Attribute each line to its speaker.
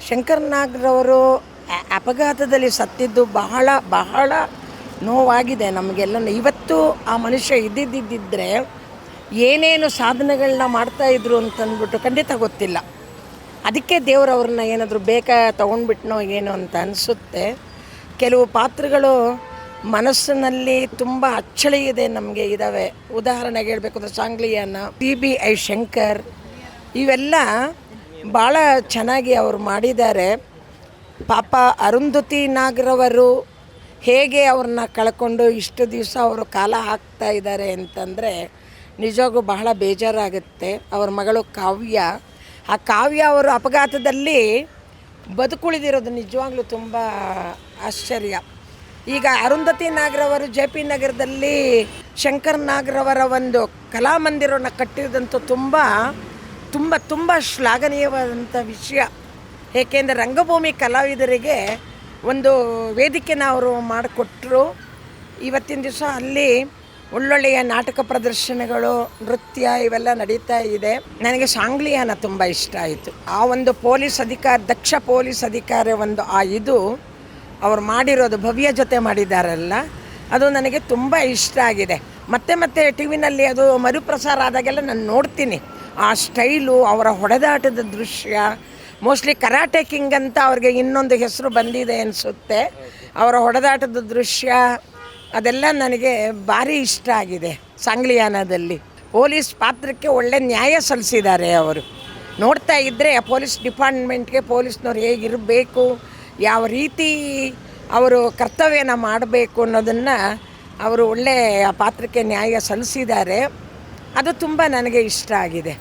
Speaker 1: ಶಂಕರ್ ನಾಗ್ರವರು ಅಪಘಾತದಲ್ಲಿ ಸತ್ತಿದ್ದು ಬಹಳ ಬಹಳ ನೋವಾಗಿದೆ ನಮಗೆಲ್ಲ. ಇವತ್ತು ಆ ಮನುಷ್ಯ ಇದ್ದಿದ್ದಿದ್ದರೆ ಏನೇನು ಸಾಧನೆಗಳನ್ನ ಮಾಡ್ತಾಯಿದ್ರು ಅಂತಂದ್ಬಿಟ್ಟು ಖಂಡಿತ ಗೊತ್ತಿಲ್ಲ. ಅದಕ್ಕೆ ದೇವರು ಅವ್ರನ್ನ ಏನಾದರೂ ಬೇಕಾ ತೊಗೊಂಡ್ಬಿಟ್ನೋ ಏನೋ ಅಂತ ಅನಿಸುತ್ತೆ. ಕೆಲವು ಪಾತ್ರಗಳು ಮನಸ್ಸಿನಲ್ಲಿ ತುಂಬ ಅಚ್ಚಳಿಯಿದೆ ನಮಗೆ ಇದ್ದಾವೆ. ಉದಾಹರಣೆಗೆ ಹೇಳಬೇಕು ಅಂದರೆ ಸಾಂಗ್ಲಿಯಾನ, PBI ಶಂಕರ್, ಇವೆಲ್ಲ ಭಾಳ ಚೆನ್ನಾಗಿ ಅವರು ಮಾಡಿದ್ದಾರೆ. ಪಾಪ ಅರುಂಧತಿ ನಾಗ್ರವರು ಹೇಗೆ ಅವ್ರನ್ನ ಕಳ್ಕೊಂಡು ಇಷ್ಟು ದಿವಸ ಅವರು ಕಾಲ ಹಾಕ್ತಾ ಇದ್ದಾರೆ ಅಂತಂದರೆ ನಿಜವಾಗೂ ಬಹಳ ಬೇಜಾರಾಗುತ್ತೆ. ಅವ್ರ ಮಗಳು ಕಾವ್ಯ, ಆ ಕಾವ್ಯ ಅವರು ಅಪಘಾತದಲ್ಲಿ ಬದುಕುಳಿದಿರೋದು ನಿಜವಾಗ್ಲೂ ತುಂಬ ಆಶ್ಚರ್ಯ. ಈಗ ಅರುಂಧತಿ ನಾಗ್ರವರು JP ನಗರದಲ್ಲಿ ಶಂಕರ್ ನಾಗ್ರವರ ಒಂದು ಕಲಾಮಂದಿರವನ್ನು ಕಟ್ಟಿದಂತೂ ತುಂಬ ತುಂಬ ತುಂಬ ಶ್ಲಾಘನೀಯವಾದಂಥ ವಿಷಯ. ಏಕೆಂದರೆ ರಂಗಭೂಮಿ ಕಲಾವಿದರಿಗೆ ಒಂದು ವೇದಿಕೆನ ಅವರು ಮಾಡಿಕೊಟ್ರು. ಇವತ್ತಿನ ದಿವಸ ಅಲ್ಲಿ ಒಳ್ಳೊಳ್ಳೆಯ ನಾಟಕ ಪ್ರದರ್ಶನಗಳು, ನೃತ್ಯ ಇವೆಲ್ಲ ನಡೀತಾ ಇದೆ. ನನಗೆ ಸಾಂಗ್ಲಿಯಾನ ತುಂಬ ಇಷ್ಟ ಆಯಿತು. ಆ ಒಂದು ದಕ್ಷ ಪೊಲೀಸ್ ಅಧಿಕಾರಿ ಒಂದು ಇದು ಅವ್ರು ಮಾಡಿರೋದು ಭವ್ಯ ಜೊತೆ ಮಾಡಿದ್ದಾರಲ್ಲ, ಅದು ನನಗೆ ತುಂಬ ಇಷ್ಟ ಆಗಿದೆ. ಮತ್ತೆ ಮತ್ತೆ ಟಿ ವಿನಲ್ಲಿ ಅದು ಮರುಪ್ರಸಾರ ಆದಾಗೆಲ್ಲ ನಾನು ನೋಡ್ತೀನಿ. ಆ ಸ್ಟೈಲು, ಅವರ ಹೊಡೆದಾಟದ ದೃಶ್ಯ, ಮೋಸ್ಟ್ಲಿ ಕರಾಟೆ ಕಿಂಗ್ ಅಂತ ಅವ್ರಿಗೆ ಇನ್ನೊಂದು ಹೆಸರು ಬಂದಿದೆ ಅನಿಸುತ್ತೆ. ಅವರ ಹೊಡೆದಾಟದ ದೃಶ್ಯ ಅದೆಲ್ಲ ನನಗೆ ಭಾರಿ ಇಷ್ಟ ಆಗಿದೆ. ಸಾಂಗ್ಲಿಯಾನದಲ್ಲಿ ಪೊಲೀಸ್ ಪಾತ್ರಕ್ಕೆ ಒಳ್ಳೆ ನ್ಯಾಯ ಸಲ್ಲಿಸಿದ್ದಾರೆ ಅವರು. ನೋಡ್ತಾ ಇದ್ದರೆ ಪೊಲೀಸ್ ಡಿಪಾರ್ಟ್ಮೆಂಟ್ಗೆ ಪೊಲೀಸ್ನವ್ರು ಹೇಗಿರಬೇಕು, ಯಾವ ರೀತಿ ಅವರು ಕರ್ತವ್ಯನ ಮಾಡಬೇಕು ಅನ್ನೋದನ್ನು ಅವರು ಒಳ್ಳೆಯ ಪಾತ್ರಕ್ಕೆ ನ್ಯಾಯ ಸಲ್ಲಿಸಿದ್ದಾರೆ. ಅದು ತುಂಬ ನನಗೆ ಇಷ್ಟ ಆಗಿದೆ.